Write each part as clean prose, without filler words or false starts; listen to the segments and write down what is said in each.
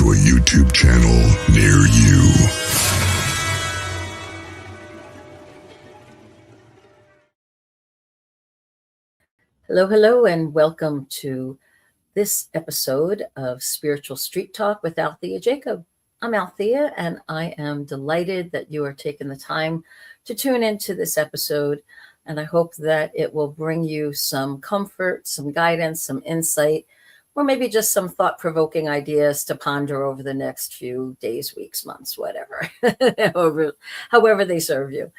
to a YouTube channel near you. Hello, and welcome to this episode of Spiritual Street Talk with Alethea Jacob. I'm Alethea, and I am delighted that you are taking the time to tune into this episode, and I hope that it will bring you some comfort, some guidance, some insight, or maybe just some thought-provoking ideas to ponder over the next few days, weeks, months, whatever, however they serve you.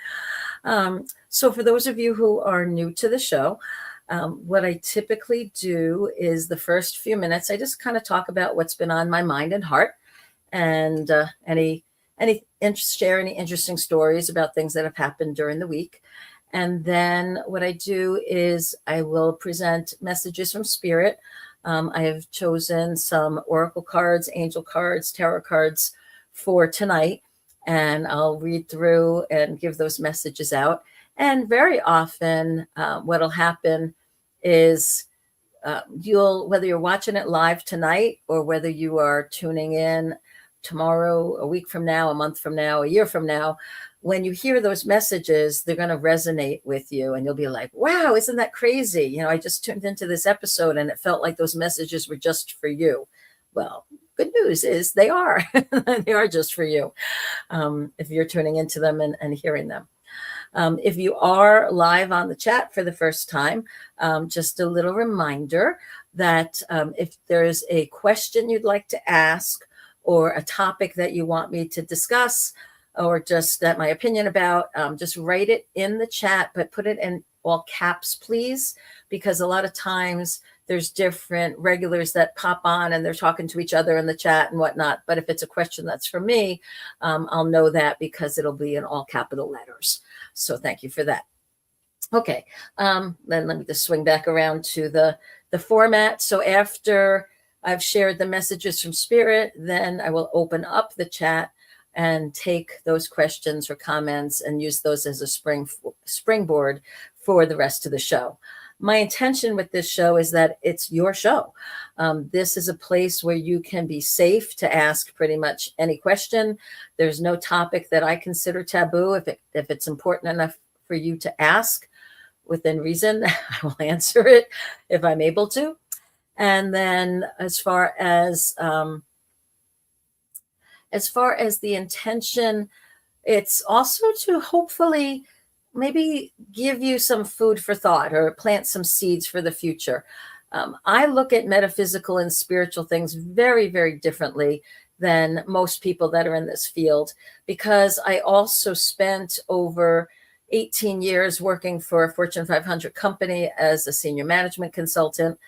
So for those of you who are new to the show, what I typically do is the first few minutes, I just kind of talk about what's been on my mind and heart, and share any interesting stories about things that have happened during the week. And then what I do is I will present messages from Spirit. I have chosen some oracle cards, angel cards, tarot cards for tonight, and I'll read through and give those messages out. And very often what'll happen is whether you're watching it live tonight or whether you are tuning in tomorrow, a week from now, a month from now, a year from now, when you hear those messages, they're going to resonate with you and you'll be like, wow, isn't that crazy? You know, I just tuned into this episode and it felt like those messages were just for you. Well, good news is they are. They are just for you if you're tuning into them and hearing them. If you are live on the chat for the first time, just a little reminder that if there's a question you'd like to ask or a topic that you want me to discuss or just my opinion about, just write it in the chat, but put it in all caps, please, because a lot of times there's different regulars that pop on and they're talking to each other in the chat and whatnot. But if it's a question that's for me, I'll know that because it'll be in all capital letters. So thank you for that. Okay, then let me just swing back around to the format. So after I've shared the messages from Spirit, then I will open up the chat and take those questions or comments and use those as a springboard for the rest of the show. My intention with this show is that it's your show. This is a place where you can be safe to ask pretty much any question. There's no topic that I consider taboo. If it's important enough for you to ask within reason, I will answer it if I'm able to. And then as far as the intention, it's also to hopefully maybe give you some food for thought or plant some seeds for the future. I look at metaphysical and spiritual things very, very differently than most people that are in this field, because I also spent over 18 years working for a Fortune 500 company as a senior management consultant.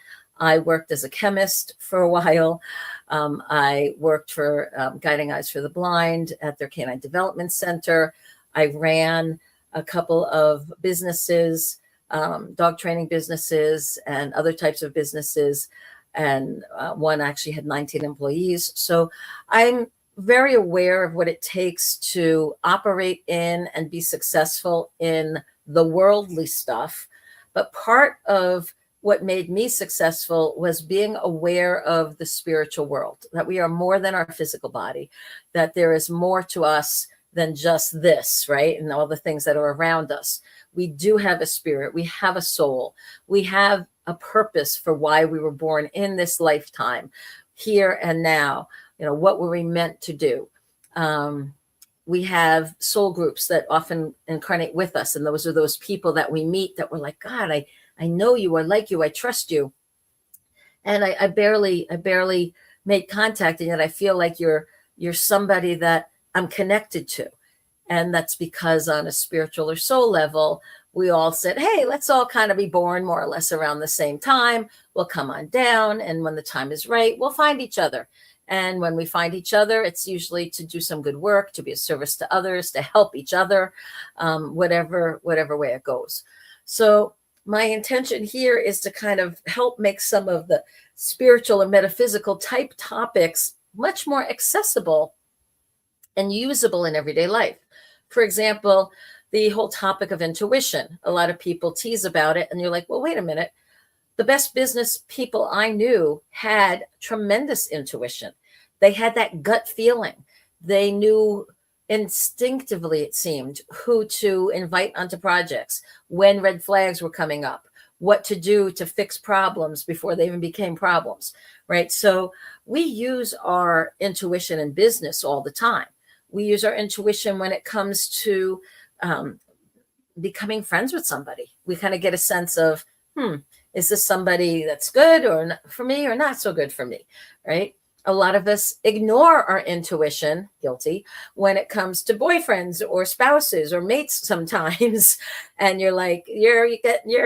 I worked as a chemist for a while. I worked for Guiding Eyes for the Blind at their Canine Development Center. I ran a couple of businesses, dog training businesses and other types of businesses. And one actually had 19 employees. So I'm very aware of what it takes to operate in and be successful in the worldly stuff. But part of what made me successful was being aware of the spiritual world, that we are more than our physical body, that there is more to us than just this, right? And all the things that are around us. We do have a spirit. We have a soul. We have a purpose for why we were born in this lifetime, here and now. You know, what were we meant to do? We have soul groups that often incarnate with us. And those are those people that we meet that we're like, God, I know you, I like you, I trust you. And I barely made contact, and yet I feel like you're somebody that I'm connected to. And that's because on a spiritual or soul level, we all said, hey, let's all kind of be born more or less around the same time. We'll come on down. And when the time is right, we'll find each other. And when we find each other, it's usually to do some good work, to be a service to others, to help each other, whatever way it goes. So my intention here is to kind of help make some of the spiritual and metaphysical type topics much more accessible and usable in everyday life. For example, the whole topic of intuition. A lot of people tease about it, and you're like, well, wait a minute. The best business people I knew had tremendous intuition. They had that gut feeling. They knew instinctively, it seemed, who to invite onto projects, when red flags were coming up, what to do to fix problems before they even became problems, right? So we use our intuition in business all the time. We use our intuition when it comes to becoming friends with somebody. We kind of get a sense of, is this somebody that's good or not for me or not so good for me, right? A lot of us ignore our intuition, guilty, when it comes to boyfriends or spouses or mates sometimes. And you're like, you're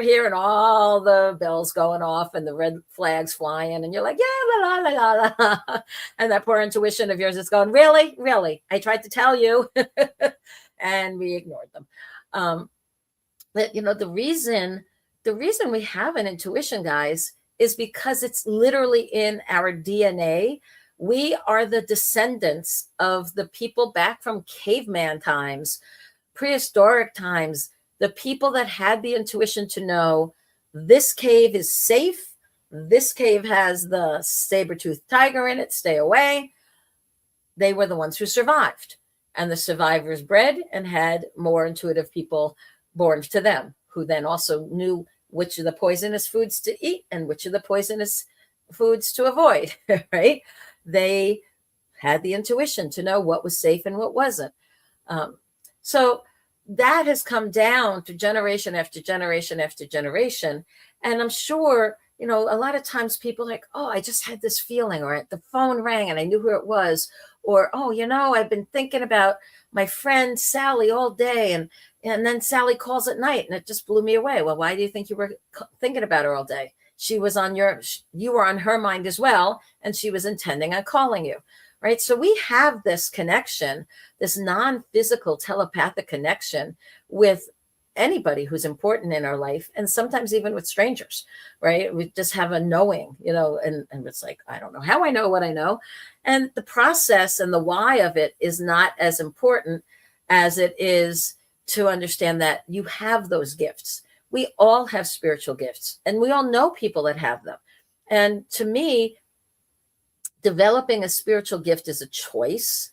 hearing all the bells going off and the red flags flying. And you're like, yeah, la, la, la, la, la. And that poor intuition of yours is going, really, really? I tried to tell you. And we ignored them. But, the reason we have an intuition, guys, is because it's literally in our DNA. We are the descendants of the people back from caveman times, prehistoric times, the people that had the intuition to know this cave is safe. This cave has the saber-toothed tiger in it. Stay away. They were the ones who survived. And the survivors bred and had more intuitive people born to them, who then also knew which of the poisonous foods to eat and which of the poisonous foods to avoid, right? They had the intuition to know what was safe and what wasn't. So that has come down to generation after generation after generation. And I'm sure, a lot of times people are like, oh, I just had this feeling, or the phone rang and I knew who it was. Or, oh, I've been thinking about my friend Sally all day. And then Sally calls at night and it just blew me away. Well, why do you think you were thinking about her all day? You were on her mind as well. And she was intending on calling you, right? So we have this connection, this non-physical telepathic connection with anybody who's important in our life. And sometimes even with strangers, right? We just have a knowing, and it's like, I don't know how I know what I know. And the process and the why of it is not as important as it is to understand that you have those gifts. We all have spiritual gifts and we all know people that have them. And to me, developing a spiritual gift is a choice,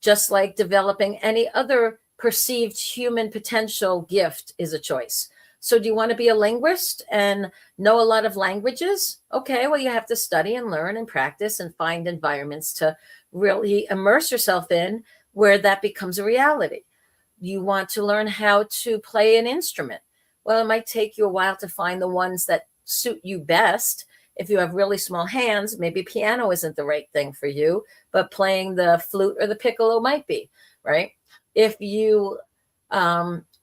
just like developing any other perceived human potential gift is a choice. So do you want to be a linguist and know a lot of languages? Okay, well, you have to study and learn and practice and find environments to really immerse yourself in where that becomes a reality. You want to learn how to play an instrument. Well, it might take you a while to find the ones that suit you best. If you have really small hands, maybe piano isn't the right thing for you, but playing the flute or the piccolo might be, right? If you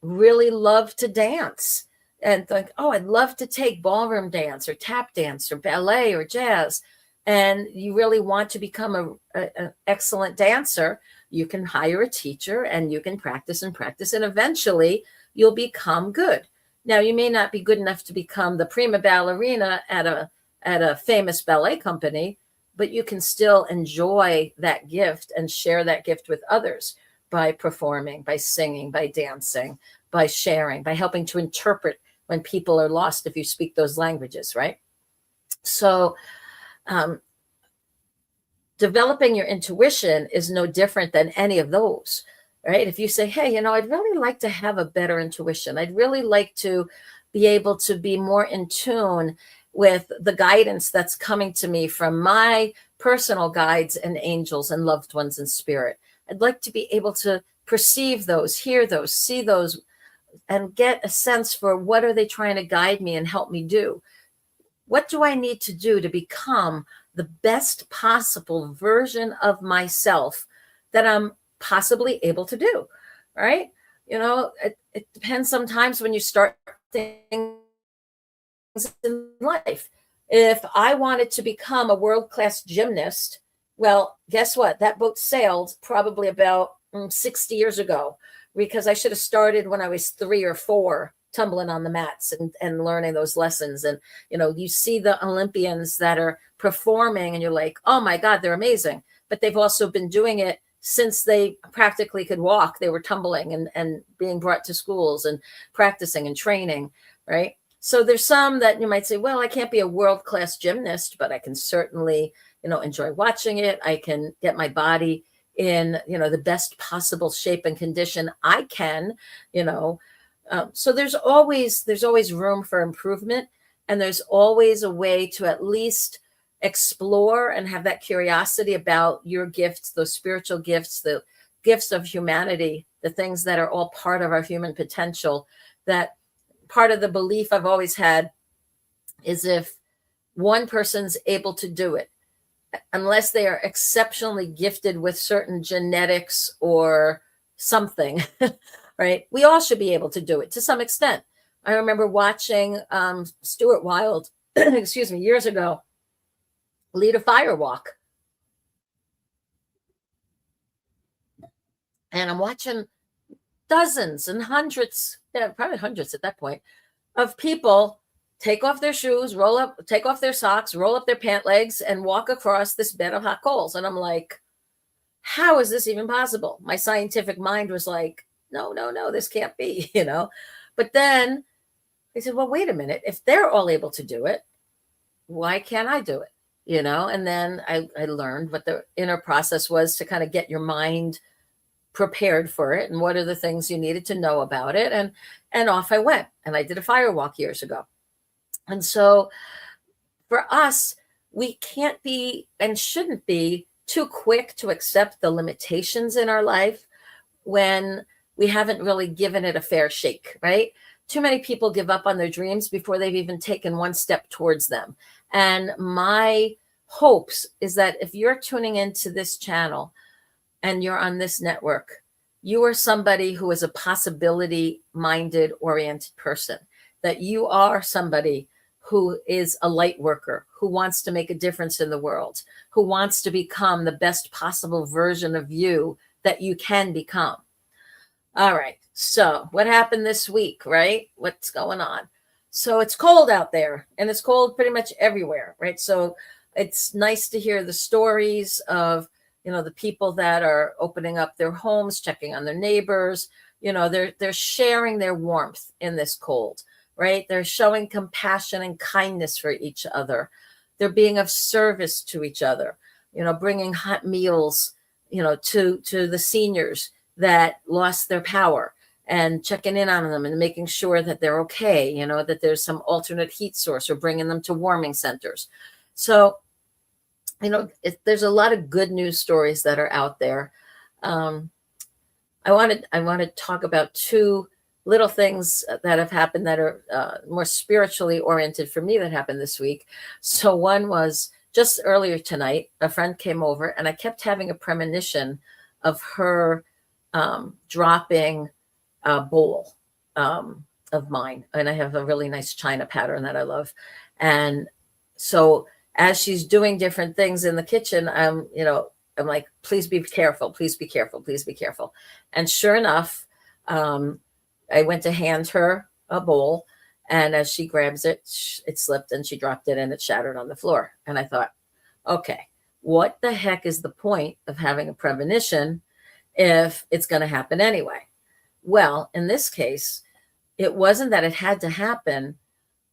really love to dance and think, oh, I'd love to take ballroom dance or tap dance or ballet or jazz, and you really want to become an excellent dancer, you can hire a teacher and you can practice and practice, and eventually you'll become good. Now, you may not be good enough to become the prima ballerina at a famous ballet company, but you can still enjoy that gift and share that gift with others by performing, by singing, by dancing, by sharing, by helping to interpret when people are lost if you speak those languages, right? So developing your intuition is no different than any of those, right? If you say, hey, I'd really like to have a better intuition. I'd really like to be able to be more in tune with the guidance that's coming to me from my personal guides and angels and loved ones in spirit. I'd like to be able to perceive those, hear those, see those, and get a sense for what are they trying to guide me and help me do? What do I need to do to become the best possible version of myself that I'm possibly able to do, right? It depends sometimes when you start things in life. If I wanted to become a world-class gymnast, well, guess what? That boat sailed probably about 60 years ago, because I should have started when I was 3 or 4, tumbling on the mats and learning those lessons. And, you see the Olympians that are performing and you're like, oh my God, they're amazing. But they've also been doing it since they practically could walk. They were tumbling and being brought to schools and practicing and training, right? So there's some that you might say, well, I can't be a world-class gymnast, but I can certainly enjoy watching it. I can get my body in, the best possible shape and condition I can, so there's always room for improvement, and there's always a way to at least explore and have that curiosity about your gifts, those spiritual gifts, the gifts of humanity, the things that are all part of our human potential. That part of the belief I've always had is if one person's able to do it, unless they are exceptionally gifted with certain genetics or something, right? We all should be able to do it to some extent. I remember watching Stuart Wilde, excuse me, years ago, lead a fire walk. And I'm watching dozens and hundreds, probably hundreds at that point, of people take off their shoes, take off their socks, roll up their pant legs, and walk across this bed of hot coals. And I'm like, how is this even possible? My scientific mind was like, no, this can't be, But then I said, well, wait a minute. If they're all able to do it, why can't I do it? And then I learned what the inner process was to kind of get your mind prepared for it, and what are the things you needed to know about it. And off I went, and I did a fire walk years ago. And so for us, we can't be and shouldn't be too quick to accept the limitations in our life when we haven't really given it a fair shake, right? Too many people give up on their dreams before they've even taken one step towards them. And my hopes is that if you're tuning into this channel and you're on this network, you are somebody who is a possibility-minded, oriented person, that you are somebody who is a light worker, who wants to make a difference in the world, who wants to become the best possible version of you that you can become. All right. So what happened this week, right? What's going on? So it's cold out there, and it's cold pretty much everywhere, right? So it's nice to hear the stories of, the people that are opening up their homes, checking on their neighbors. They're sharing their warmth in this cold, right? They're showing compassion and kindness for each other. They're being of service to each other, bringing hot meals, to the seniors that lost their power, and checking in on them and making sure that they're okay, that there's some alternate heat source, or bringing them to warming centers. So, there's a lot of good news stories that are out there. I want to talk about two little things that have happened that are more spiritually oriented for me that happened this week. So one was just earlier tonight, a friend came over, and I kept having a premonition of her dropping a bowl of mine. And I have a really nice china pattern that I love. And so as she's doing different things in the kitchen, I'm like, please be careful, please be careful, please be careful. And sure enough, I went to hand her a bowl, and as she grabs it, it slipped and she dropped it, and it shattered on the floor. And I thought, okay, what the heck is the point of having a premonition if it's going to happen anyway? Well, in this case, it wasn't that it had to happen.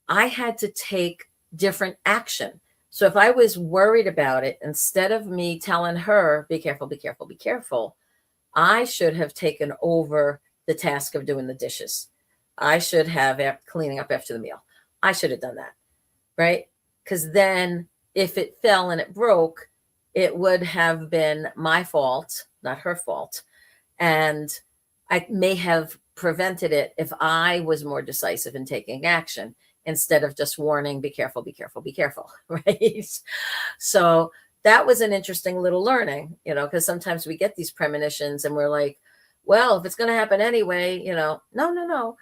I had to take different action. So if I was worried about it, instead of me telling her, be careful, be careful, be careful, I should have taken over the task of doing the dishes. I should have cleaning up after the meal. I should have done that, right? Because then if it fell and it broke, it would have been my fault, not her fault. And I may have prevented it if I was more decisive in taking action, instead of just warning, be careful, be careful, be careful, right? So that was an interesting little learning, because sometimes we get these premonitions and we're like, well, if it's going to happen anyway, no.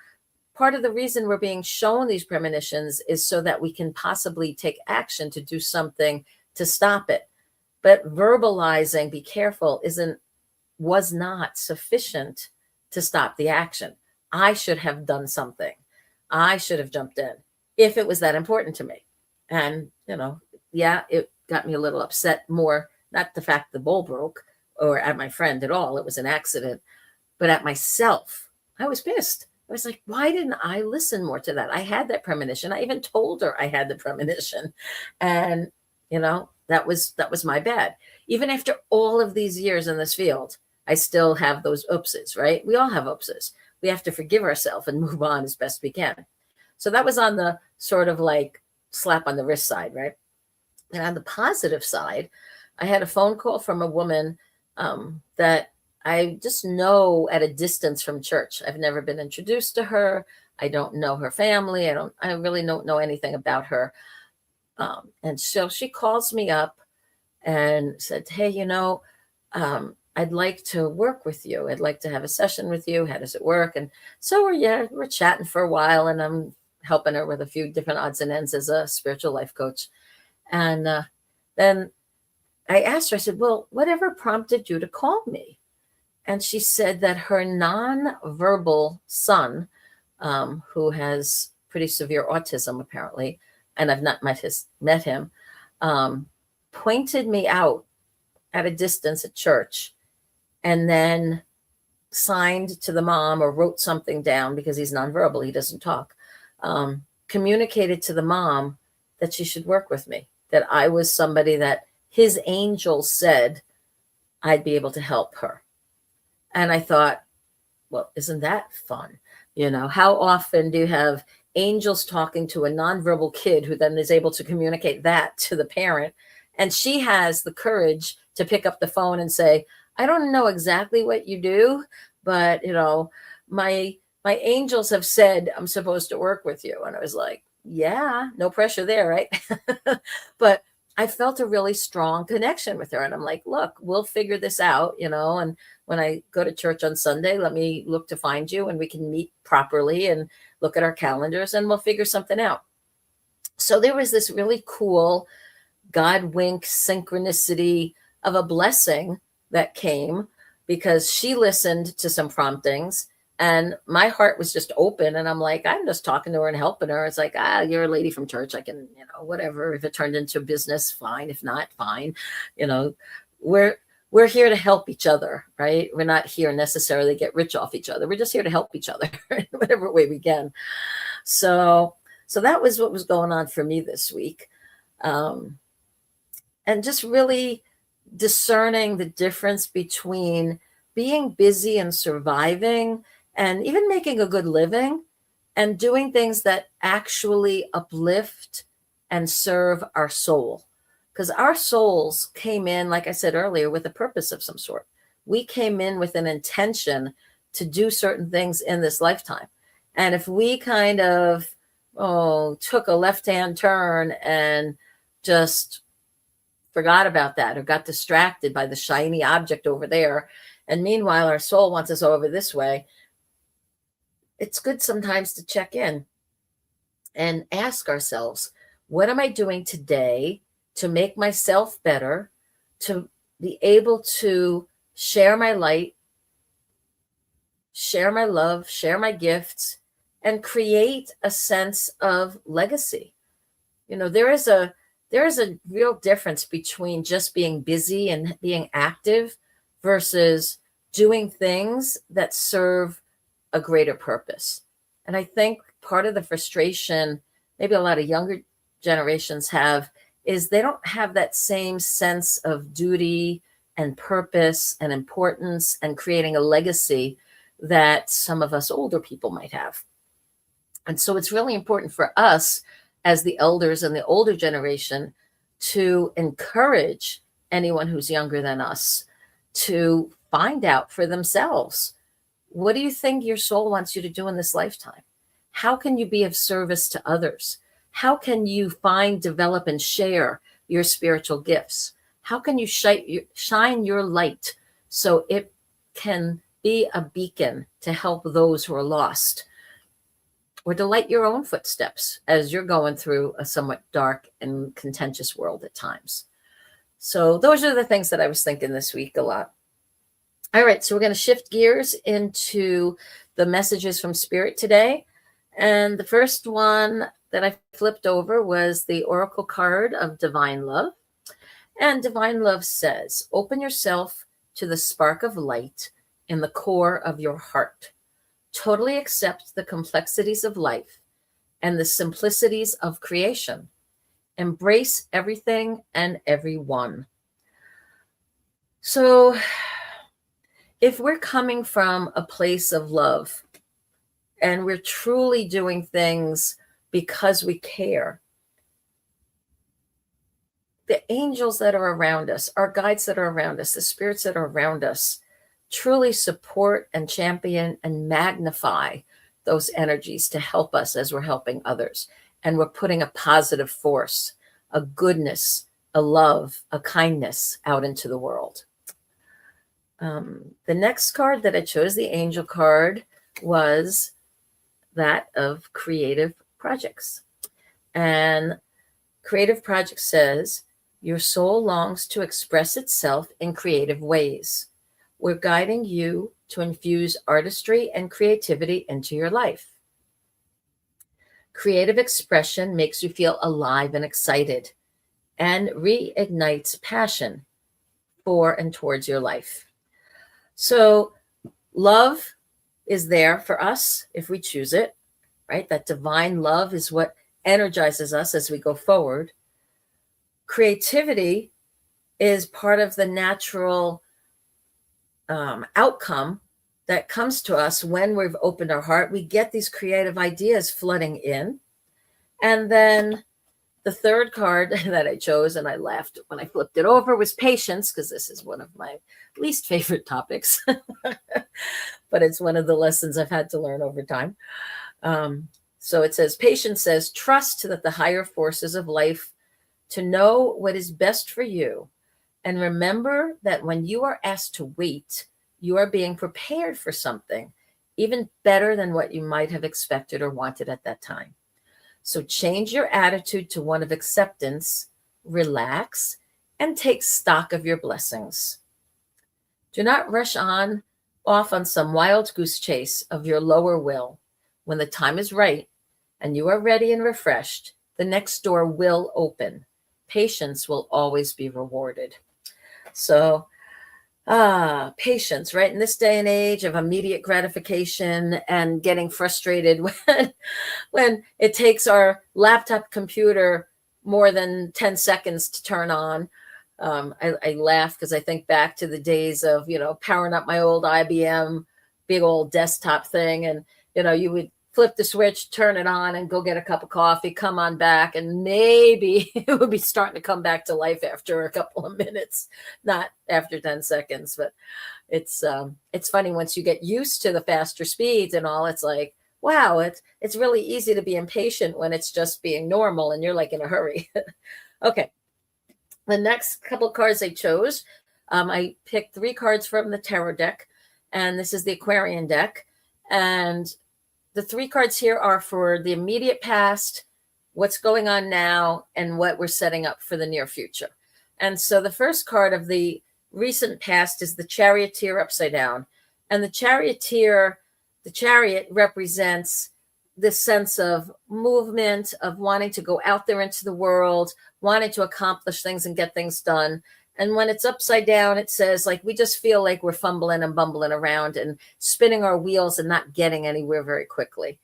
Part of the reason we're being shown these premonitions is so that we can possibly take action to do something to stop it. But verbalizing, be careful, was not sufficient to stop the action. I should have done something. I should have jumped in if it was that important to me. And, it got me a little upset more, not the fact the bowl broke or at my friend at all. It was an accident, but at myself. I was pissed. I was like, why didn't I listen more to that? I had that premonition. I even told her I had the premonition. And, that was my bad. Even after all of these years in this field, I still have those oopses, right? We all have oopses. We have to forgive ourselves and move on as best we can. So that was on the sort of like slap on the wrist side, right? And on the positive side, I had a phone call from a woman that I just know at a distance from church. I've never been introduced to her. I don't know her family. I really don't know anything about her. And so she calls me up and said, hey, I'd like to work with you. I'd like to have a session with you. How does it work? And so we're chatting for a while, and I'm helping her with a few different odds and ends as a spiritual life coach. And then I asked her, I said, well, whatever prompted you to call me? And she said that her nonverbal son, who has pretty severe autism, apparently, and I've not met him, pointed me out at a distance at church, and then signed to the mom or wrote something down, because he's nonverbal, he doesn't talk, communicated to the mom that she should work with me, that I was somebody that his angel said I'd be able to help her. And I thought, well, isn't that fun? How often do you have angels talking to a nonverbal kid who then is able to communicate that to the parent? And she has the courage to pick up the phone and say, I don't know exactly what you do, but my angels have said I'm supposed to work with you. And I was like, yeah, no pressure there, right? But I felt a really strong connection with her. And I'm like, look, we'll figure this out, and when I go to church on Sunday, let me look to find you, and we can meet properly and look at our calendars, and we'll figure something out. So there was this really cool God wink synchronicity of a blessing that came, because she listened to some promptings, and my heart was just open. And I'm like, I'm just talking to her and helping her. It's like, you're a lady from church. I can, whatever. If it turned into business, fine. If not, fine. We're here to help each other, right? We're not here necessarily to get rich off each other. We're just here to help each other in whatever way we can. So that was what was going on for me this week. And just really discerning the difference between being busy and surviving, and even making a good living, and doing things that actually uplift and serve our soul. Because our souls came in, like I said earlier, with a purpose of some sort. We came in with an intention to do certain things in this lifetime. And if we kind of took a left-hand turn and just forgot about that, or got distracted by the shiny object over there, and meanwhile our soul wants us over this way, it's good sometimes to check in and ask ourselves, what am I doing today to make myself better, to be able to share my light, share my love, share my gifts, and create a sense of legacy? There is a real difference between just being busy and being active versus doing things that serve a greater purpose. And I think part of the frustration maybe a lot of younger generations have is they don't have that same sense of duty and purpose and importance and creating a legacy that some of us older people might have. And so it's really important for us as the elders and the older generation to encourage anyone who's younger than us to find out for themselves, what do you think your soul wants you to do in this lifetime? How can you be of service to others? How can you find, develop, and share your spiritual gifts? How can you shine your light so it can be a beacon to help those who are lost, or to light your own footsteps as you're going through a somewhat dark and contentious world at times? So those are the things that I was thinking this week a lot. All right, so we're going to shift gears into the messages from Spirit today. And the first one that I flipped over was the Oracle card of Divine Love. And Divine Love says, open yourself to the spark of light in the core of your heart. Totally accept the complexities of life and the simplicities of creation. Embrace everything and everyone. So if we're coming from a place of love and we're truly doing things because we care, the angels that are around us, our guides that are around us, the spirits that are around us, truly support and champion and magnify those energies to help us as we're helping others. And we're putting a positive force, a goodness, a love, a kindness out into the world. The next card that I chose, the angel card, was that of creative projects. And creative project says, your soul longs to express itself in creative ways. We're guiding you to infuse artistry and creativity into your life. Creative expression makes you feel alive and excited and reignites passion for and towards your life. So love is there for us if we choose it, right? That divine love is what energizes us as we go forward. Creativity is part of the natural outcome that comes to us when we've opened our heart. We get these creative ideas flooding in. And then the third card that I chose, and I laughed when I flipped it over, was patience, because this is one of my least favorite topics. But it's one of the lessons I've had to learn over time. So it says, patience says, trust that the higher forces of life to know what is best for you. And remember that when you are asked to wait, you are being prepared for something even better than what you might have expected or wanted at that time. So change your attitude to one of acceptance, relax, and take stock of your blessings. Do not rush off on some wild goose chase of your lower will. When the time is right and you are ready and refreshed, the next door will open. Patience will always be rewarded. So, patience, right? In this day and age of immediate gratification and getting frustrated when it takes our laptop computer more than 10 seconds to turn on. I laugh because I think back to the days of, powering up my old IBM big old desktop thing. And, you would flip the switch, turn it on, and go get a cup of coffee, come on back, and maybe it would be starting to come back to life after a couple of minutes, not after 10 seconds. But it's funny once you get used to the faster speeds and all. It's like, wow, it's really easy to be impatient when it's just being normal and you're like in a hurry. Okay, the next couple cards I chose, I picked 3 cards from the tarot deck, and this is the Aquarian deck, and the 3 cards here are for the immediate past, what's going on now, and what we're setting up for the near future. And so the first card of the recent past is the Charioteer upside down. And the Charioteer, the chariot represents this sense of movement, of wanting to go out there into the world, wanting to accomplish things and get things done. And when it's upside down, it says, like, we just feel like we're fumbling and bumbling around and spinning our wheels and not getting anywhere very quickly.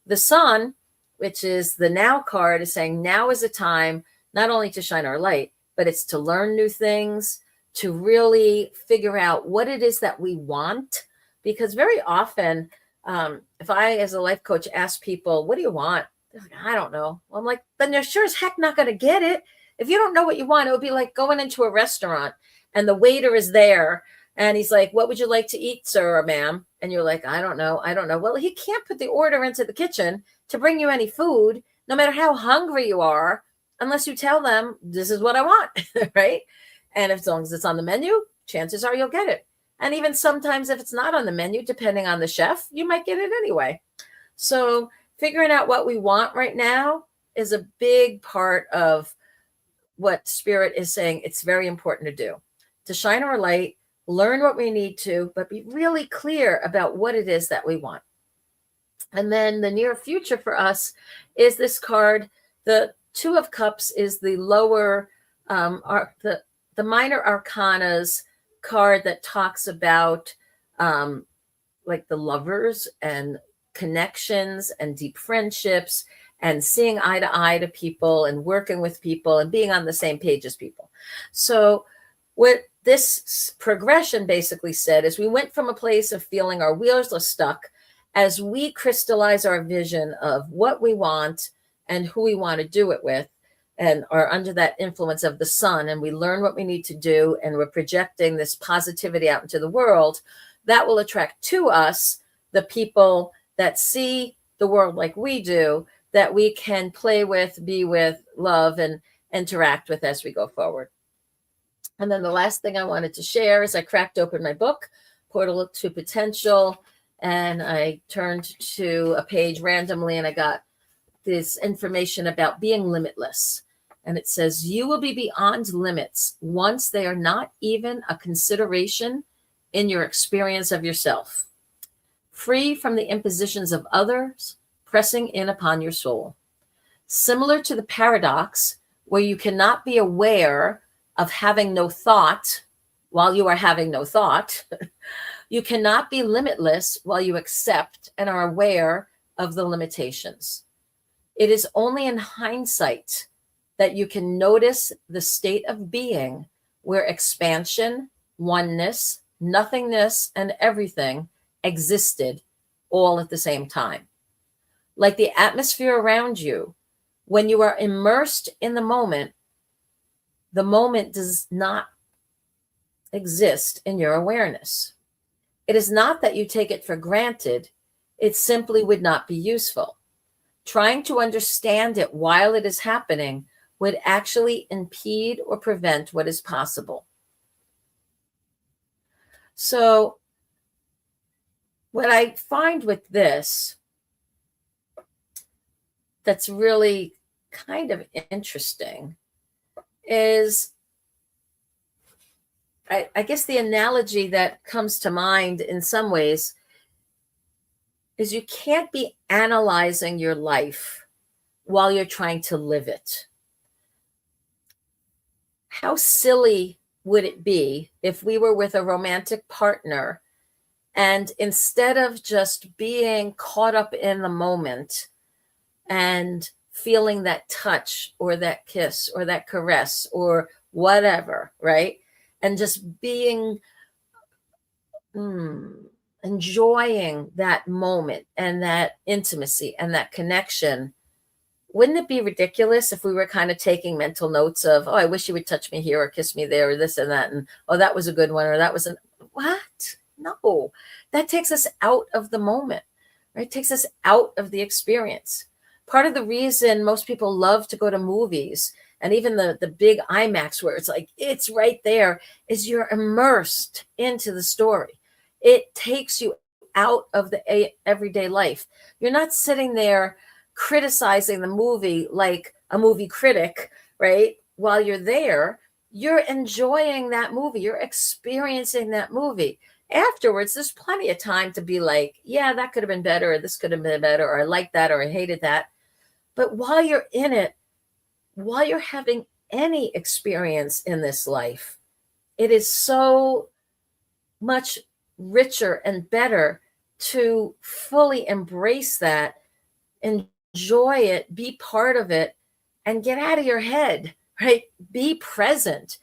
The Sun, which is the now card, is saying now is a time not only to shine our light, but it's to learn new things, to really figure out what it is that we want. Because very often, if I, as a life coach, ask people, what do you want? They're like, I don't know. Well, I'm like, then you're sure as heck not going to get it. If you don't know what you want, it would be like going into a restaurant and the waiter is there and he's like, what would you like to eat, sir or ma'am? And you're like, I don't know. Well, he can't put the order into the kitchen to bring you any food, no matter how hungry you are, unless you tell them, this is what I want, right? And as long as it's on the menu, chances are you'll get it. And even sometimes if it's not on the menu, depending on the chef, you might get it anyway. So figuring out what we want right now is a big part of what Spirit is saying it's very important to do, to shine our light, learn what we need to, but be really clear about what it is that we want. And then the near future for us is this card. The 2 of Cups is the lower, the minor arcanas card that talks about like the lovers and connections and deep friendships and seeing eye to eye to people and working with people and being on the same page as people. So what this progression basically said is we went from a place of feeling our wheels are stuck as we crystallize our vision of what we want and who we want to do it with, and are under that influence of the sun, and we learn what we need to do, and we're projecting this positivity out into the world, that will attract to us the people that see the world like we do, that we can play with, be with, love, and interact with as we go forward. And then the last thing I wanted to share is I cracked open my book, Portal to Potential, and I turned to a page randomly, and I got this information about being limitless. And it says, you will be beyond limits once they are not even a consideration in your experience of yourself. Free from the impositions of others, pressing in upon your soul. Similar to the paradox where you cannot be aware of having no thought while you are having no thought, you cannot be limitless while you accept and are aware of the limitations. It is only in hindsight that you can notice the state of being where expansion, oneness, nothingness, and everything existed all at the same time. Like the atmosphere around you, when you are immersed in the moment does not exist in your awareness. It is not that you take it for granted, it simply would not be useful. Trying to understand it while it is happening would actually impede or prevent what is possible. So, what I find with this that's really kind of interesting is, I guess the analogy that comes to mind in some ways is you can't be analyzing your life while you're trying to live it. How silly would it be if we were with a romantic partner and instead of just being caught up in the moment and feeling that touch or that kiss or that caress or whatever, right? And just being, enjoying that moment and that intimacy and that connection. Wouldn't it be ridiculous if we were kind of taking mental notes of, oh, I wish you would touch me here or kiss me there or this and that, and oh, that was a good one, or that was what? No, that takes us out of the moment, right? Takes us out of the experience. Part of the reason most people love to go to movies, and even the big IMAX where it's like, it's right there, is you're immersed into the story. It takes you out of the everyday life. You're not sitting there criticizing the movie like a movie critic, right? While you're there, you're enjoying that movie. You're experiencing that movie. Afterwards, there's plenty of time to be like, yeah, that could have been better, or this could have been better, or I liked that, or I hated that. But while you're in it, while you're having any experience in this life, it is so much richer and better to fully embrace that, enjoy it, be part of it, and get out of your head, right? Be present.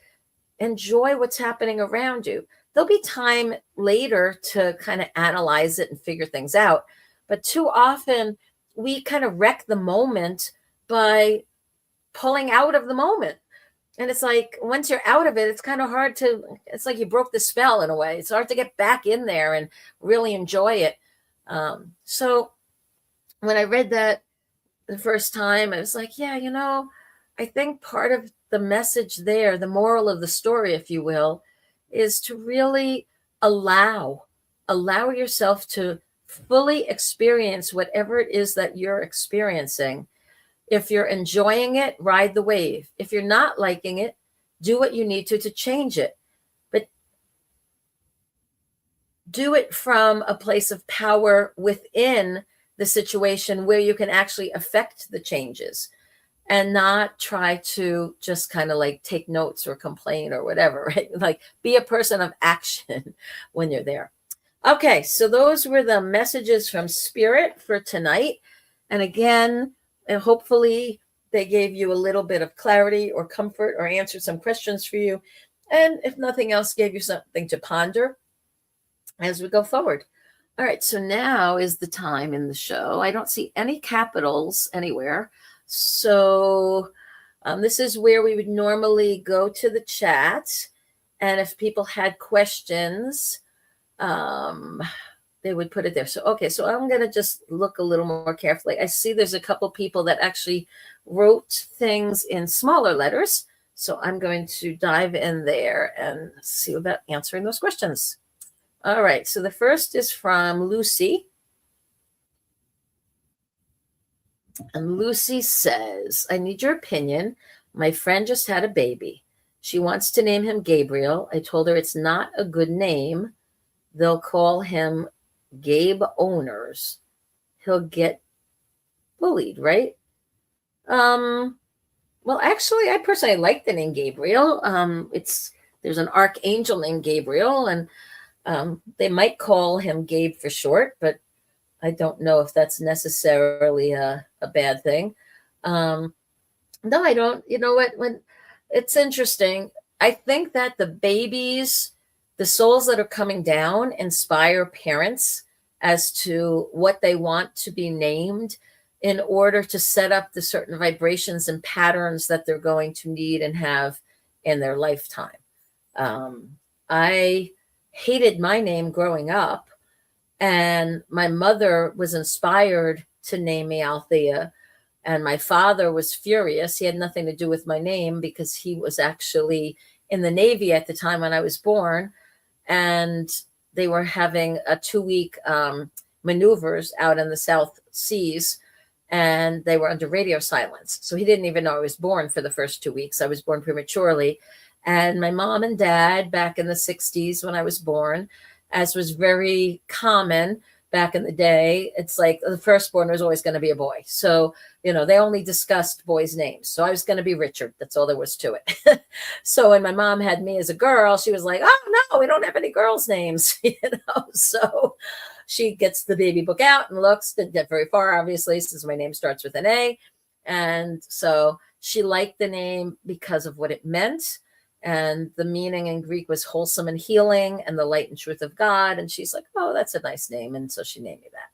Enjoy what's happening around you. There'll be time later to kind of analyze it and figure things out. But too often we kind of wreck the moment by pulling out of the moment. And it's like, once you're out of it, it's kind of hard it's like you broke the spell in a way. It's hard to get back in there and really enjoy it. So when I read that the first time, I was like, yeah, I think part of the message there, the moral of the story, if you will, is to really allow yourself to fully experience whatever it is that you're experiencing. If you're enjoying it, ride the wave. If you're not liking it, do what you need to change it. But do it from a place of power within the situation where you can actually affect the changes, and not try to just kind of like take notes or complain or whatever, right? Like, be a person of action when you're there. Okay, so those were the messages from Spirit for tonight. And again, And hopefully they gave you a little bit of clarity or comfort or answered some questions for you. And if nothing else, gave you something to ponder as we go forward. All right, so now is the time in the show. I don't see any capitals anywhere. So this is where we would normally go to the chat. And if people had questions, they would put it there. So, okay, so I'm going to just look a little more carefully. I see there's a couple people that actually wrote things in smaller letters. So I'm going to dive in there and see about answering those questions. All right, so the first is from Lucy. And Lucy says, I need your opinion. My friend just had a baby. She wants to name him Gabriel. I told her it's not a good name. They'll call him Gabe Owners. He'll get bullied, right? Well, actually, I personally like the name Gabriel. There's an archangel named Gabriel, and they might call him Gabe for short, but I don't know if that's necessarily a bad thing. No, I don't. You know what? When it's interesting, I think that the souls that are coming down inspire parents as to what they want to be named in order to set up the certain vibrations and patterns that they're going to need and have in their lifetime. I hated my name growing up, and my mother was inspired to name me Alethea, and my father was furious. He had nothing to do with my name because he was actually in the Navy at the time when I was born, and they were having a 2-week maneuvers out in the South Seas, and they were under radio silence. So he didn't even know I was born for the first 2 weeks. I was born prematurely. And my mom and dad, back in the 60s when I was born, as was very common back in the day, it's like the firstborn was always going to be a boy. So, they only discussed boys' names. So I was going to be Richard. That's all there was to it. So when my mom had me as a girl, she was like, oh, no, we don't have any girls' names. So she gets the baby book out and looks, didn't get very far, obviously, since my name starts with an A. And so she liked the name because of what it meant. And the meaning in Greek was wholesome and healing and the light and truth of God. And she's like, oh, that's a nice name. And so she named me that.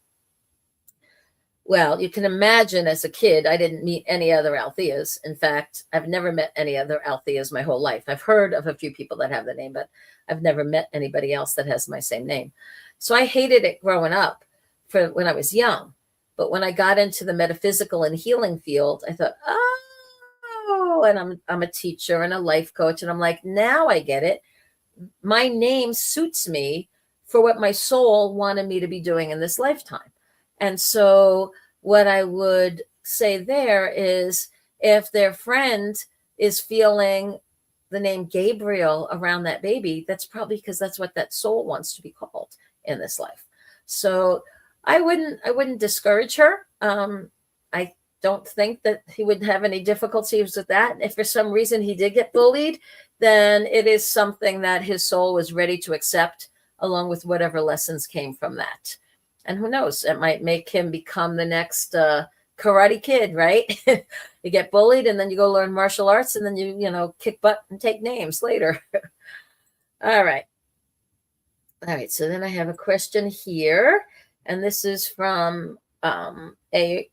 Well, you can imagine as a kid, I didn't meet any other Altheas. In fact, I've never met any other Altheas my whole life. I've heard of a few people that have the name, but I've never met anybody else that has my same name. So I hated it growing up for when I was young. But when I got into the metaphysical and healing field, I thought, and I'm a teacher and a life coach. And I'm like, now I get it. My name suits me for what my soul wanted me to be doing in this lifetime. And so what I would say there is if their friend is feeling the name Gabriel around that baby, that's probably because that's what that soul wants to be called in this life. So I wouldn't discourage her. I don't think that he would have any difficulties with that. If for some reason he did get bullied, then it is something that his soul was ready to accept, along with whatever lessons came from that. And who knows, it might make him become the next Karate Kid, right? You get bullied and then you go learn martial arts and then you kick butt and take names later. All right. So then I have a question here, and this is from A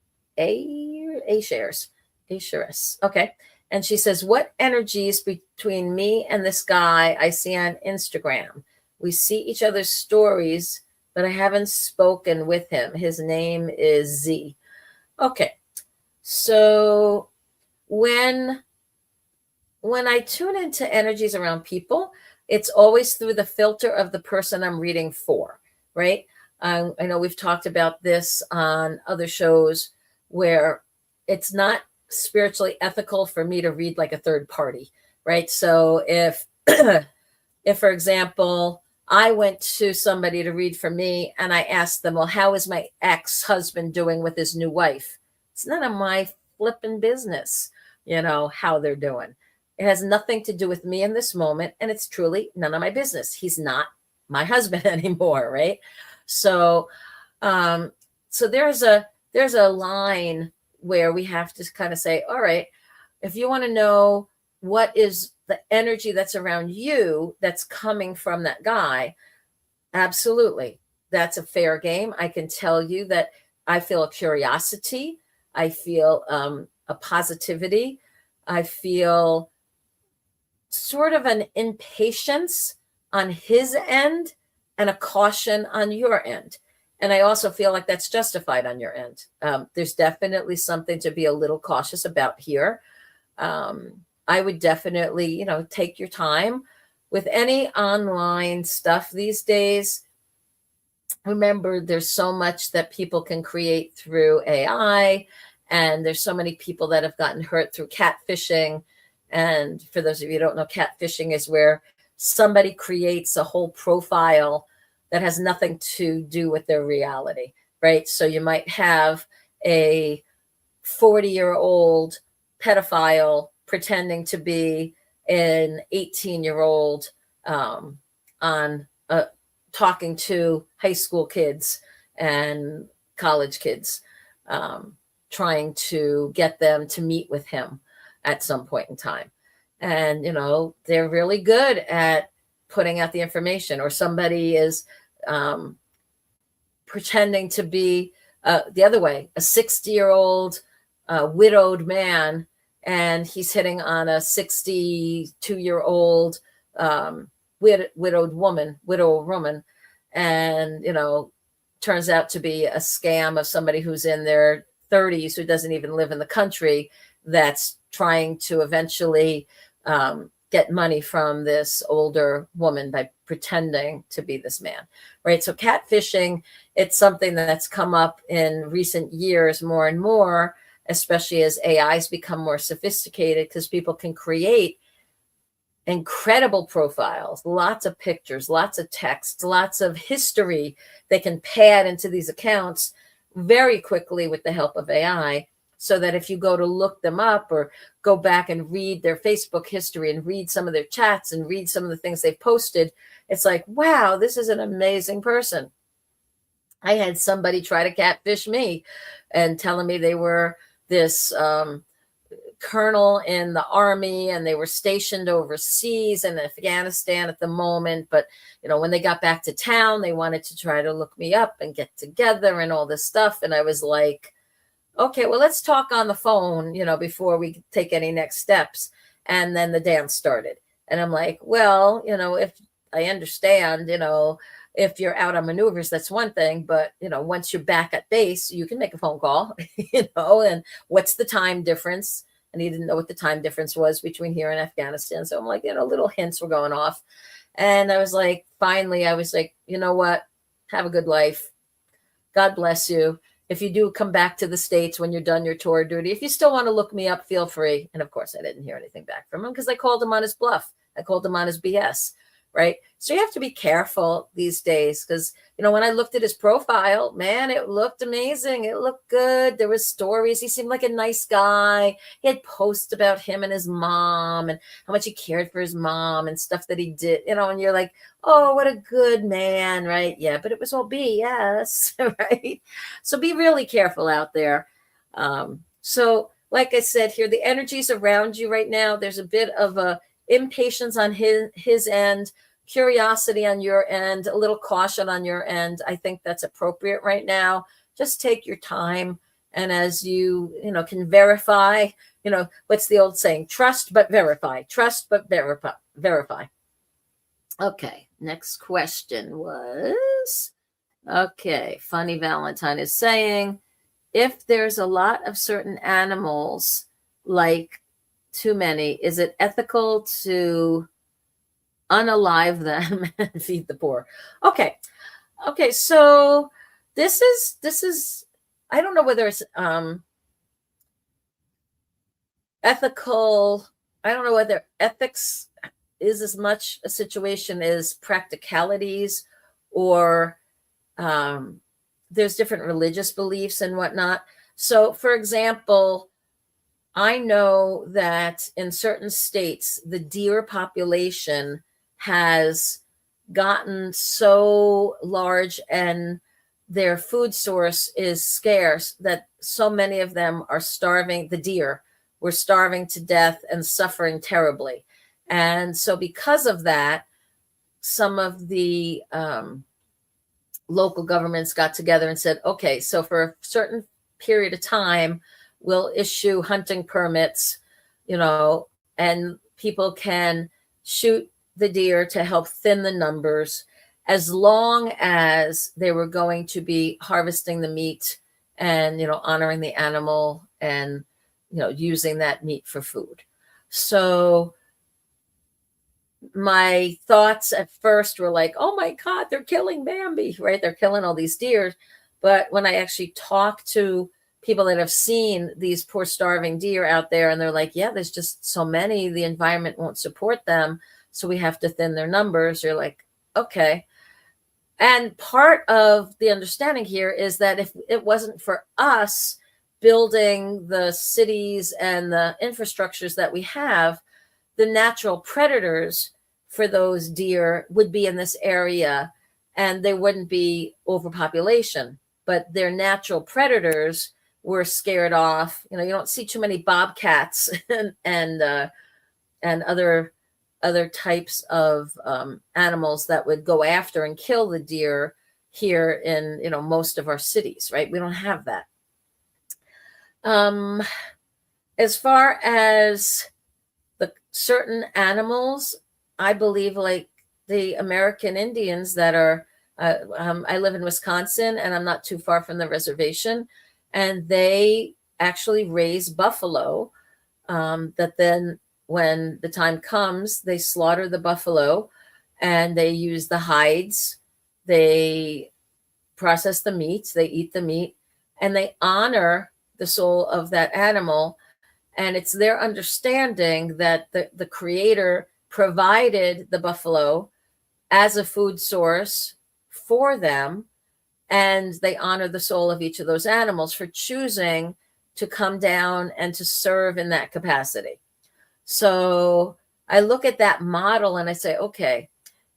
shares. Okay. And she says, what energies between me and this guy I see on Instagram? We see each other's stories, but I haven't spoken with him. His name is Z. Okay. So when I tune into energies around people, it's always through the filter of the person I'm reading for, right? I know we've talked about this on other shows where it's not spiritually ethical for me to read like a third party, right? So if for example, I went to somebody to read for me and I asked them, well, how is my ex-husband doing with his new wife? It's none of my flipping business, how they're doing. It has nothing to do with me in this moment. And it's truly none of my business. He's not my husband anymore, right? So, so there's a line where we have to kind of say, all right, if you want to know what is the energy that's around you that's coming from that guy, absolutely, that's a fair game. I can tell you that I feel a curiosity. I feel a positivity. I feel sort of an impatience on his end and a caution on your end. And I also feel like that's justified on your end. There's definitely something to be a little cautious about here. I would definitely, take your time with any online stuff these days. Remember, there's so much that people can create through AI, and there's so many people that have gotten hurt through catfishing. And for those of you who don't know, catfishing is where somebody creates a whole profile that has nothing to do with their reality, right? So you might have a 40-year-old pedophile pretending to be an 18-year-old talking to high school kids and college kids, trying to get them to meet with him at some point in time. And, they're really good at putting out the information. Or somebody is pretending to be the other way, a 60-year-old widowed man, and he's hitting on a 62-year-old widowed woman, and, turns out to be a scam of somebody who's in their 30s who doesn't even live in the country, that's trying to eventually get money from this older woman by pretending to be this man, right? So catfishing, it's something that's come up in recent years more and more, especially as AIs become more sophisticated, because people can create incredible profiles, lots of pictures, lots of text, lots of history they can pad into these accounts very quickly with the help of AI. So that if you go to look them up or go back and read their Facebook history and read some of their chats and read some of the things they've posted, it's like, wow, this is an amazing person. I had somebody try to catfish me and telling me they were this colonel in the army and they were stationed overseas in Afghanistan at the moment. But, when they got back to town, they wanted to try to look me up and get together and all this stuff. And I was like, okay, well, let's talk on the phone, before we take any next steps. And then the dance started. And I'm like, well, if I understand, if you're out on maneuvers, that's one thing. But, once you're back at base, you can make a phone call, and what's the time difference? And he didn't know what the time difference was between here and Afghanistan. So I'm like, little hints were going off. And I was like, finally, you know what? Have a good life. God bless you. If you do come back to the States when you're done your tour duty, if you still want to look me up, feel free. And of course, I didn't hear anything back from him because I called him on his bluff. I called him on his BS, right? So you have to be careful these days because, when I looked at his profile, man, it looked amazing. It looked good. There was stories. He seemed like a nice guy. He had posts about him and his mom and how much he cared for his mom and stuff that he did, and you're like, oh, what a good man, right? Yeah, but it was all BS, right? So be really careful out there. So like I said here, the energies around you right now, there's a bit of a impatience on his end, curiosity on your end, a little caution on your end. I think that's appropriate right now. Just take your time. And as you, can verify, what's the old saying? Trust, but verify. Trust, but verify. Okay. Next question was, okay. Funny Valentine is saying, if there's a lot of certain animals, like too many, is it ethical to unalive them and feed the poor? Okay. So this is, I don't know whether it's ethical. I don't know whether ethics is as much a situation as practicalities, or there's different religious beliefs and whatnot. So, for example, I know that in certain states, the deer population has gotten so large and their food source is scarce, that so many of them are starving. The deer were starving to death and suffering terribly. And so because of that, some of the local governments got together and said, okay, so for a certain period of time, we'll issue hunting permits, and people can shoot the deer to help thin the numbers, as long as they were going to be harvesting the meat and, honoring the animal and, using that meat for food. So my thoughts at first were like, oh my God, they're killing Bambi, right? They're killing all these deer. But when I actually talk to people that have seen these poor starving deer out there, and they're like, yeah, there's just so many, the environment won't support them, so we have to thin their numbers. You're like, okay. And part of the understanding here is that if it wasn't for us building the cities and the infrastructures that we have, the natural predators for those deer would be in this area, and there wouldn't be overpopulation. But their natural predators were scared off. You don't see too many bobcats and other types of animals that would go after and kill the deer here in most of our cities, right? We don't have that. As far as the certain animals, I believe, like the American Indians that are, I live in Wisconsin, and I'm not too far from the reservation, and they actually raise buffalo, that then when the time comes, they slaughter the buffalo and they use the hides, they process the meat, they eat the meat, and they honor the soul of that animal. And it's their understanding that the creator provided the buffalo as a food source for them, and they honor the soul of each of those animals for choosing to come down and to serve in that capacity. So I look at that model and I say, okay,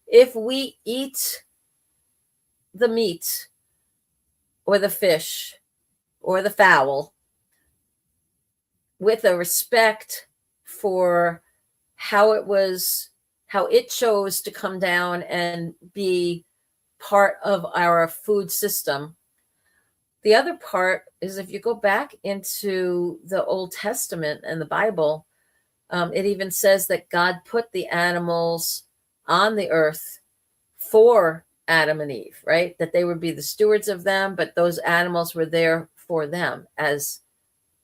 if we eat the meat or the fish or the fowl with a respect for how it chose to come down and be part of our food system. The other part is, if you go back into the Old Testament and the Bible, it even says that God put the animals on the earth for Adam and Eve, right? That they would be the stewards of them, but those animals were there for them as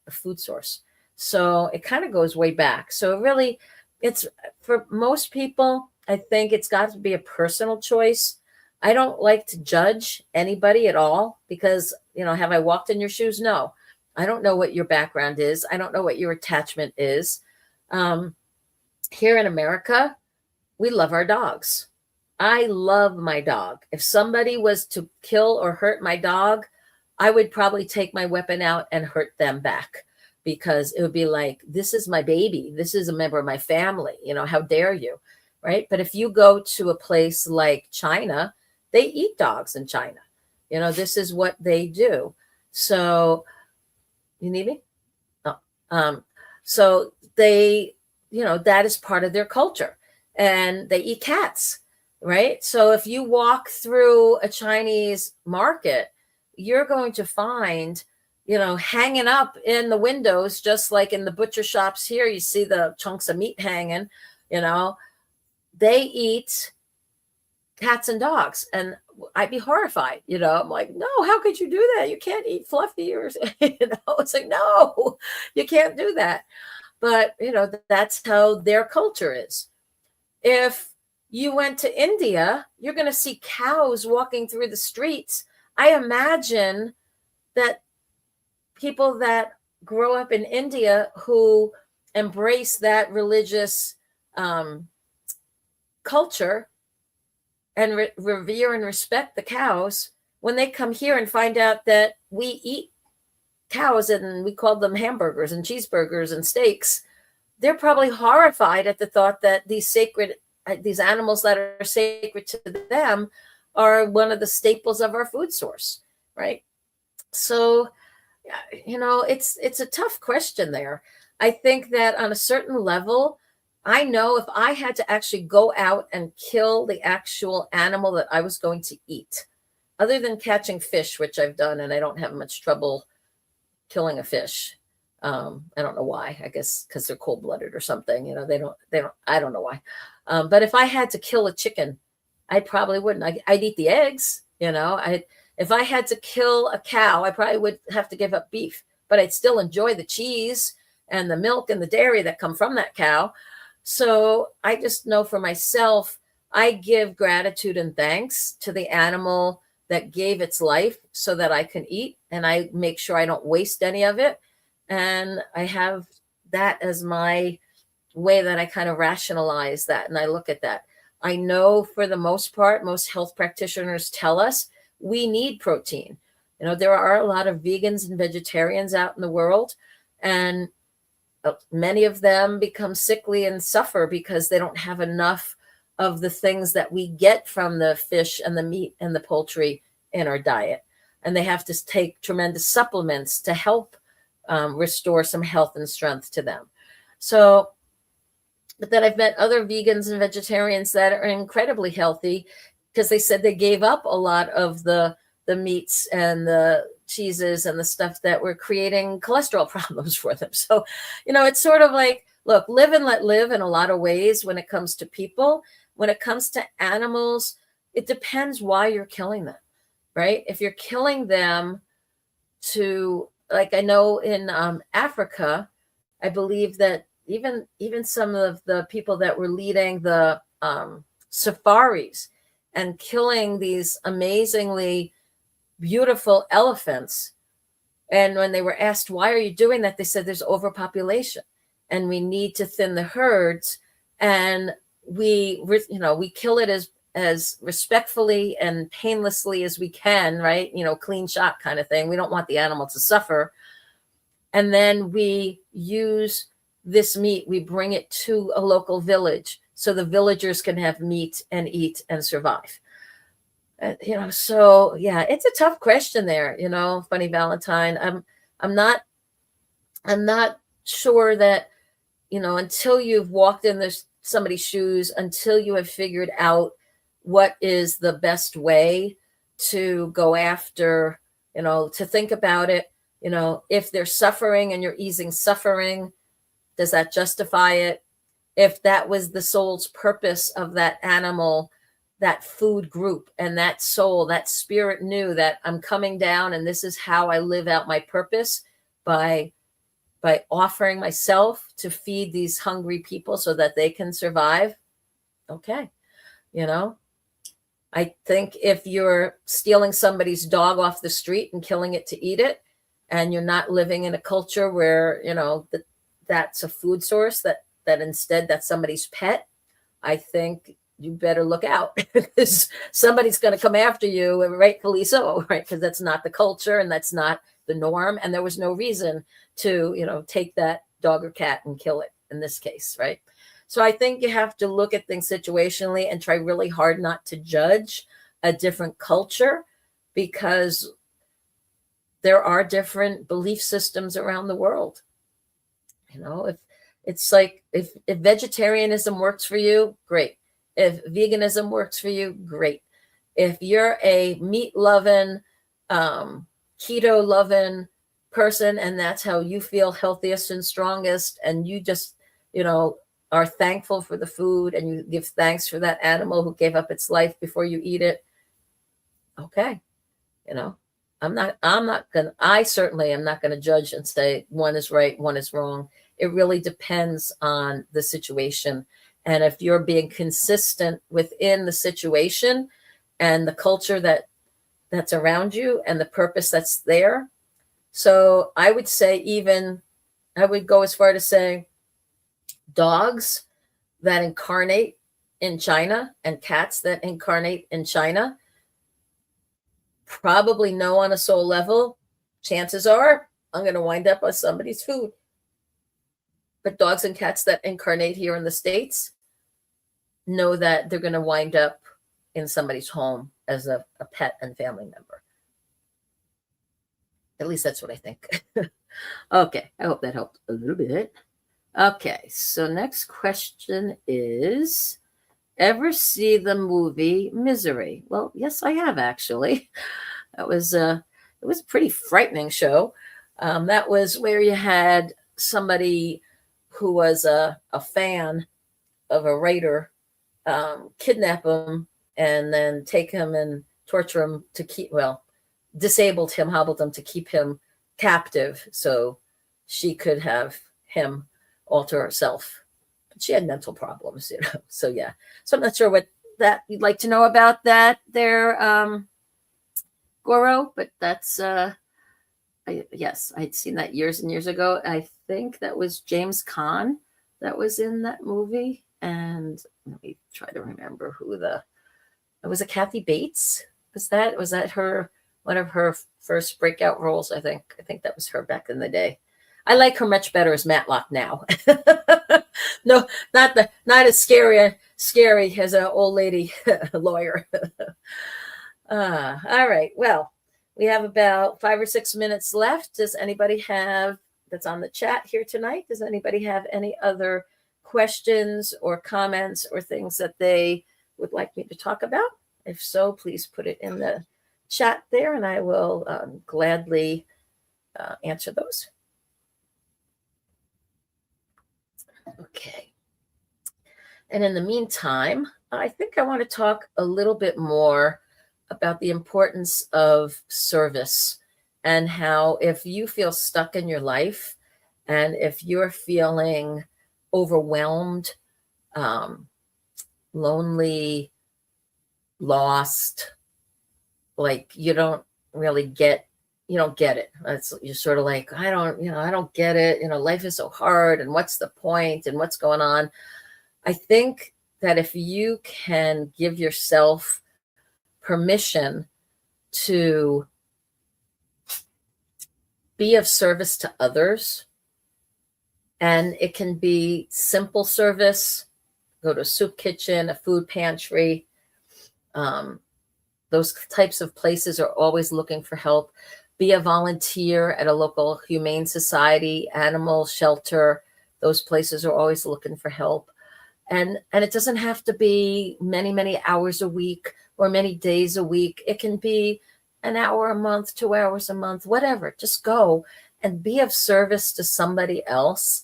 a food source. So it kind of goes way back. So really, it's, for most people, I think it's got to be a personal choice. I don't like to judge anybody at all because, have I walked in your shoes? No. I don't know what your background is. I don't know what your attachment is. Here in America, we love our dogs. I love my dog. If somebody was to kill or hurt my dog, I would probably take my weapon out and hurt them back, because it would be like, this is my baby. This is a member of my family. How dare you? Right. But if you go to a place like China, they eat dogs in China. This is what they do. So you need me? Oh, so they, that is part of their culture, and they eat cats. Right. So if you walk through a Chinese market, you're going to find, hanging up in the windows, just like in the butcher shops here, you see the chunks of meat hanging, they eat cats and dogs. And I'd be horrified, I'm like, no, how could you do that? You can't eat Fluffy, or, it's like, no, you can't do that. But, that's how their culture is. If you went to India, you're going to see cows walking through the streets. I imagine that people that grow up in India who embrace that religious culture and revere and respect the cows, when they come here and find out that we eat cows and we call them hamburgers and cheeseburgers and steaks, they're probably horrified at the thought that these animals that are sacred to them are one of the staples of our food source. right? So, it's a tough question there. I think that on a certain level, I know if I had to actually go out and kill the actual animal that I was going to eat, other than catching fish, which I've done, and I don't have much trouble killing a fish. I don't know why. I guess because they're cold blooded or something. They don't. I don't know why. But if I had to kill a chicken, I probably wouldn't. I'd eat the eggs. If I had to kill a cow, I probably would have to give up beef, but I'd still enjoy the cheese and the milk and the dairy that come from that cow. So I just know for myself, I give gratitude and thanks to the animal that gave its life so that I can eat, and I make sure I don't waste any of it. And I have that as my way that I kind of rationalize that. And I look at that. I know for the most part, most health practitioners tell us we need protein. There are a lot of vegans and vegetarians out in the world, and many of them become sickly and suffer because they don't have enough of the things that we get from the fish and the meat and the poultry in our diet. And they have to take tremendous supplements to help restore some health and strength to them. So, but then I've met other vegans and vegetarians that are incredibly healthy because they said they gave up a lot of the meats and the cheeses and the stuff that were creating cholesterol problems for them. So, it's sort of like, look, live and let live in a lot of ways when it comes to people. When it comes to animals, it depends why you're killing them, right? If you're killing them to, like I know in Africa, I believe that even some of the people that were leading the safaris and killing these amazingly beautiful elephants, and when they were asked, why are you doing that? They said there's overpopulation and we need to thin the herds, and we kill it as respectfully and painlessly as we can, right? Clean shot kind of thing. We don't want the animal to suffer. And then we use this meat, we bring it to a local village so the villagers can have meat and eat and survive. So yeah, it's a tough question there, Funny Valentine. I'm not sure that, until you've walked in somebody's shoes, until you have figured out what is the best way to go after, to think about it, if they're suffering and you're easing suffering, does that justify it? If that was the soul's purpose of that animal, that food group, and that soul, that spirit knew that I'm coming down and this is how I live out my purpose by offering myself to feed these hungry people so that they can survive. Okay. I think if you're stealing somebody's dog off the street and killing it to eat it, and you're not living in a culture where, that's a food source, that instead that's somebody's pet, I think you better look out because somebody's going to come after you, and rightfully so, right? Because that's not the culture and that's not the norm. And there was no reason to, take that dog or cat and kill it in this case, right? So I think you have to look at things situationally and try really hard not to judge a different culture, because there are different belief systems around the world. If it's like, if vegetarianism works for you, great. If veganism works for you, great. If you're a meat loving, keto loving person, and that's how you feel healthiest and strongest, and you just, are thankful for the food and you give thanks for that animal who gave up its life before you eat it, okay. I certainly am not going to judge and say one is right, one is wrong. It really depends on the situation. And if you're being consistent within the situation and the culture that's around you and the purpose that's there. So I would say, I would go as far to say dogs that incarnate in China and cats that incarnate in China, probably know on a soul level, chances are I'm going to wind up on somebody's food. But dogs and cats that incarnate here in the States know that they're going to wind up in somebody's home as a pet and family member. At least that's what I think. Okay, I hope that helped a little bit. Okay, so next question is, ever see the movie Misery? Well, yes, I have actually. That was it was a pretty frightening show. That was where you had somebody who was a fan of a writer kidnap him and then take him and torture him to keep, well, disabled him, hobbled him to keep him captive so she could have him all to herself. But she had mental problems, So yeah. So I'm not sure what that you'd like to know about that there, Goro, but that's yes, I'd seen that years and years ago. I think that was James Caan that was in that movie. And let me try to remember who was it Kathy Bates? Was that her, one of her first breakout roles? I think that was her back in the day. I like her much better as Matlock now. No, not as scary as an old lady lawyer. All right. Well, we have about 5 or 6 minutes left. Does anybody have, that's on the chat here tonight, does anybody have any other questions or comments or things that they would like me to talk about? If so, please put it in the chat there and I will gladly answer those. Okay. And in the meantime, I think I want to talk a little bit more about the importance of service and how if you feel stuck in your life and if you're feeling overwhelmed, lonely, lost, like you don't get it. You're sort of like, I don't get it. Life is so hard and what's the point and what's going on? I think that if you can give yourself permission to be of service to others, and it can be simple service, go to a soup kitchen, a food pantry. Those types of places are always looking for help. Be a volunteer at a local humane society, animal shelter. Those places are always looking for help. And it doesn't have to be many, many hours a week or many days a week. It can be an hour a month, 2 hours a month, whatever. Just go and be of service to somebody else.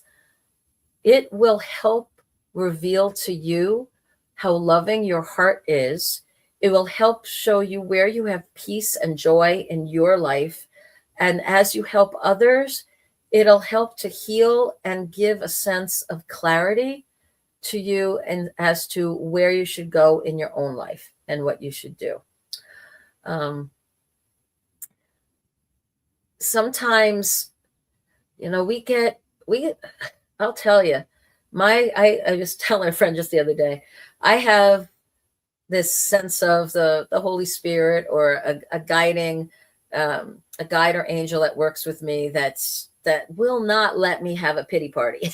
It will help reveal to you how loving your heart is. It will help show you where you have peace and joy in your life. And as you help others, it'll help to heal and give a sense of clarity to you and as to where you should go in your own life and what you should do. Sometimes, I'll tell you, I was telling a friend just the other day, I have this sense of the Holy Spirit or a guiding, a guide or angel that works with me that will not let me have a pity party.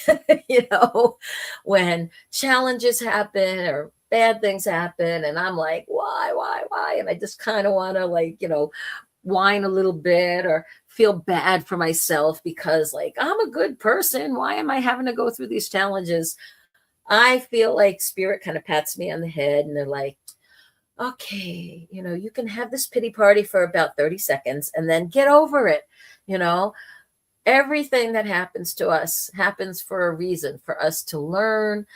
When challenges happen or bad things happen and I'm like, why? And I just kind of want to whine a little bit or feel bad for myself because I'm a good person. Why am I having to go through these challenges? I feel like Spirit kind of pats me on the head and they're like, okay, you can have this pity party for about 30 seconds and then get over it. Everything that happens to us happens for a reason, for us to learn,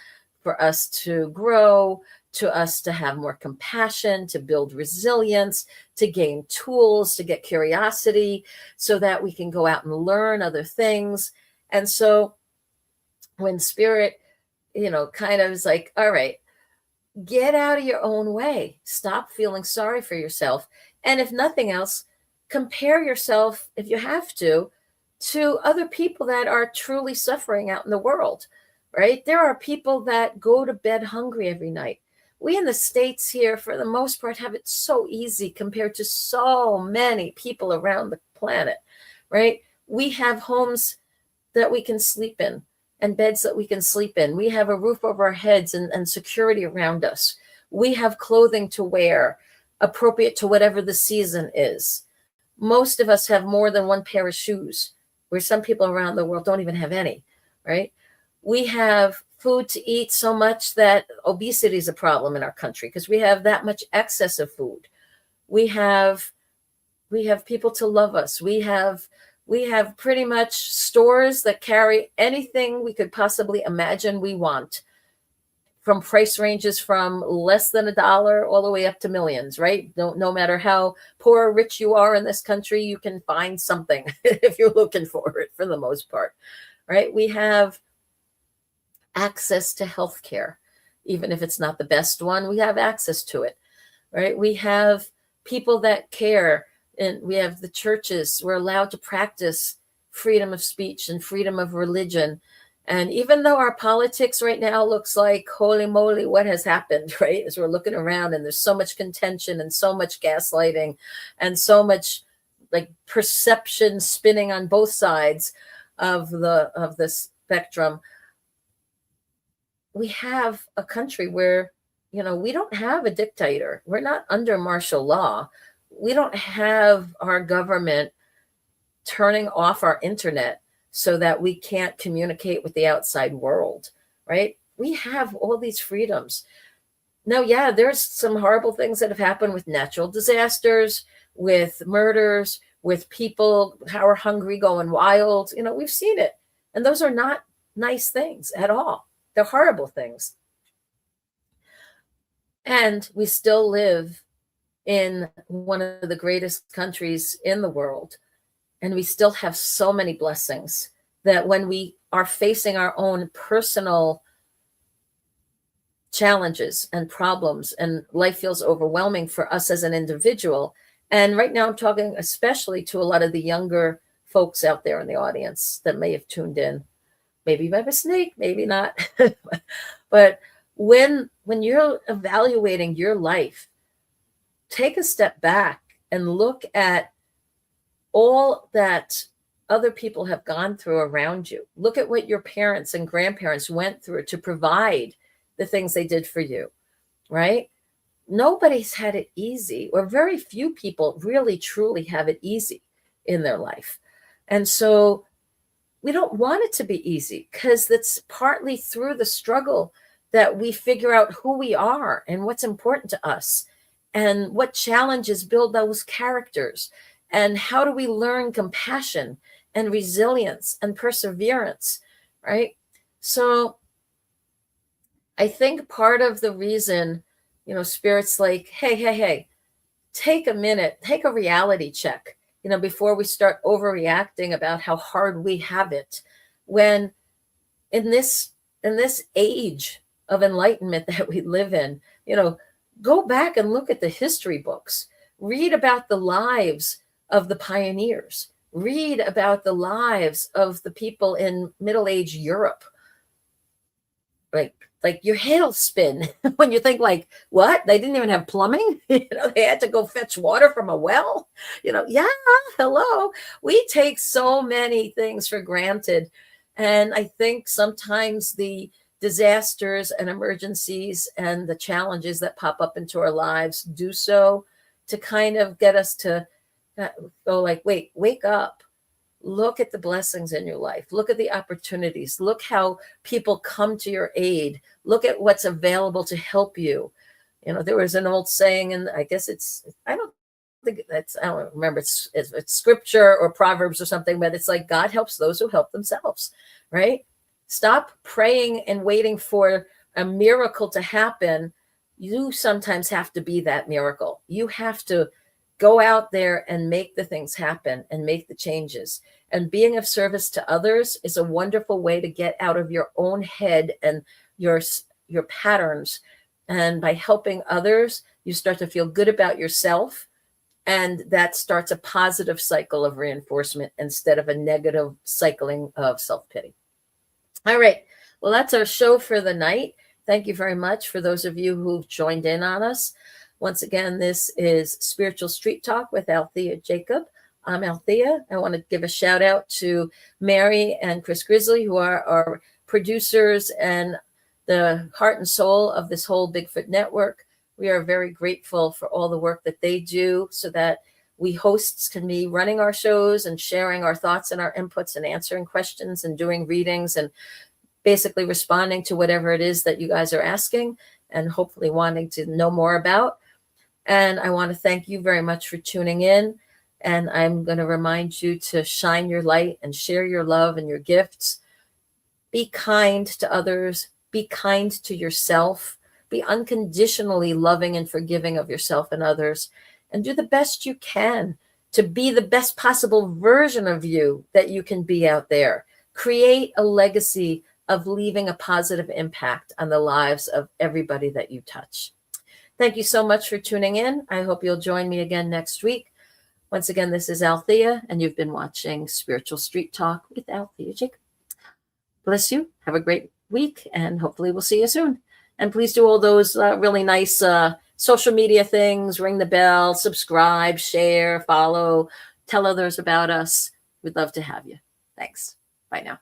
for us to grow, to us to have more compassion, to build resilience, to gain tools, to get curiosity so that we can go out and learn other things. And so when Spirit, kind of is like, all right, get out of your own way. Stop feeling sorry for yourself. And if nothing else, compare yourself, if you have to other people that are truly suffering out in the world, right? There are people that go to bed hungry every night. We in the States here, for the most part, have it so easy compared to so many people around the planet, right? We have homes that we can sleep in and beds that we can sleep in. We have a roof over our heads and security around us. We have clothing to wear appropriate to whatever the season is. Most of us have more than one pair of shoes, where some people around the world don't even have any, right? We have food to eat so much that obesity is a problem in our country because we have that much excess of food. We have people to love us. We have pretty much stores that carry anything we could possibly imagine we want, from price ranges from less than $1 all the way up to millions, right? No matter how poor or rich you are in this country, you can find something if you're looking for it, for the most part, right? We have access to healthcare, even if it's not the best one, we have access to it, right? We have people that care, and we have the churches. We're allowed to practice freedom of speech and freedom of religion. And even though our politics right now looks like, holy moly, what has happened, right? As we're looking around and there's so much contention and so much gaslighting and so much like perception spinning on both sides of the spectrum, we have a country where, we don't have a dictator. We're not under martial law. We don't have our government turning off our internet so that we can't communicate with the outside world, right? We have all these freedoms. Now, yeah, there's some horrible things that have happened with natural disasters, with murders, with people power hungry going wild. We've seen it. And those are not nice things at all. They're horrible things. And we still live in one of the greatest countries in the world. And we still have so many blessings that when we are facing our own personal challenges and problems and life feels overwhelming for us as an individual. And right now I'm talking especially to a lot of the younger folks out there in the audience that may have tuned in, maybe by mistake, maybe not. But when you're evaluating your life, take a step back and look at all that other people have gone through around you. Look at what your parents and grandparents went through to provide the things they did for you, right? Nobody's had it easy, or very few people really truly have it easy in their life. And so we don't want it to be easy, because that's partly through the struggle that we figure out who we are and what's important to us and what challenges build those characters. And how do we learn compassion and resilience and perseverance, right? So I think part of the reason, Spirit's like, hey, take a minute, take a reality check, before we start overreacting about how hard we have it. When in this age of enlightenment that we live in, go back and look at the history books, read about the lives of the pioneers, read about the lives of the people in middle-aged Europe. Like your head will spin when you think, like, what? They didn't even have plumbing? They had to go fetch water from a well. Yeah, hello. We take so many things for granted. And I think sometimes the disasters and emergencies and the challenges that pop up into our lives do so to kind of get us to go like, wake up. Look at the blessings in your life. Look at the opportunities. Look how people come to your aid. Look at what's available to help you. There was an old saying, and I guess I don't remember, it's scripture or Proverbs or something, but it's like, God helps those who help themselves, right? Stop praying and waiting for a miracle to happen. You sometimes have to be that miracle. You have to go out there and make the things happen and make the changes. And being of service to others is a wonderful way to get out of your own head and your patterns. And by helping others, you start to feel good about yourself. And that starts a positive cycle of reinforcement instead of a negative cycling of self-pity. All right. Well, that's our show for the night. Thank you very much for those of you who've joined in on us. Once again, this is Spiritual Street Talk with Alethea Jacob. I'm Alethea. I want to give a shout out to Mary and Chris Grizzly, who are our producers and the heart and soul of this whole Bigfoot network. We are very grateful for all the work that they do so that we hosts can be running our shows and sharing our thoughts and our inputs and answering questions and doing readings and basically responding to whatever it is that you guys are asking and hopefully wanting to know more about. And I want to thank you very much for tuning in. And I'm going to remind you to shine your light and share your love and your gifts. Be kind to others. Be kind to yourself. Be unconditionally loving and forgiving of yourself and others. And do the best you can to be the best possible version of you that you can be out there. Create a legacy of leaving a positive impact on the lives of everybody that you touch. Thank you so much for tuning in. I hope you'll join me again next week. Once again, this is Alethea, and you've been watching Spiritual Street Talk with Alethea Jacob. Bless you. Have a great week, and hopefully we'll see you soon. And please do all those really nice social media things. Ring the bell, subscribe, share, follow, tell others about us. We'd love to have you. Thanks. Bye now.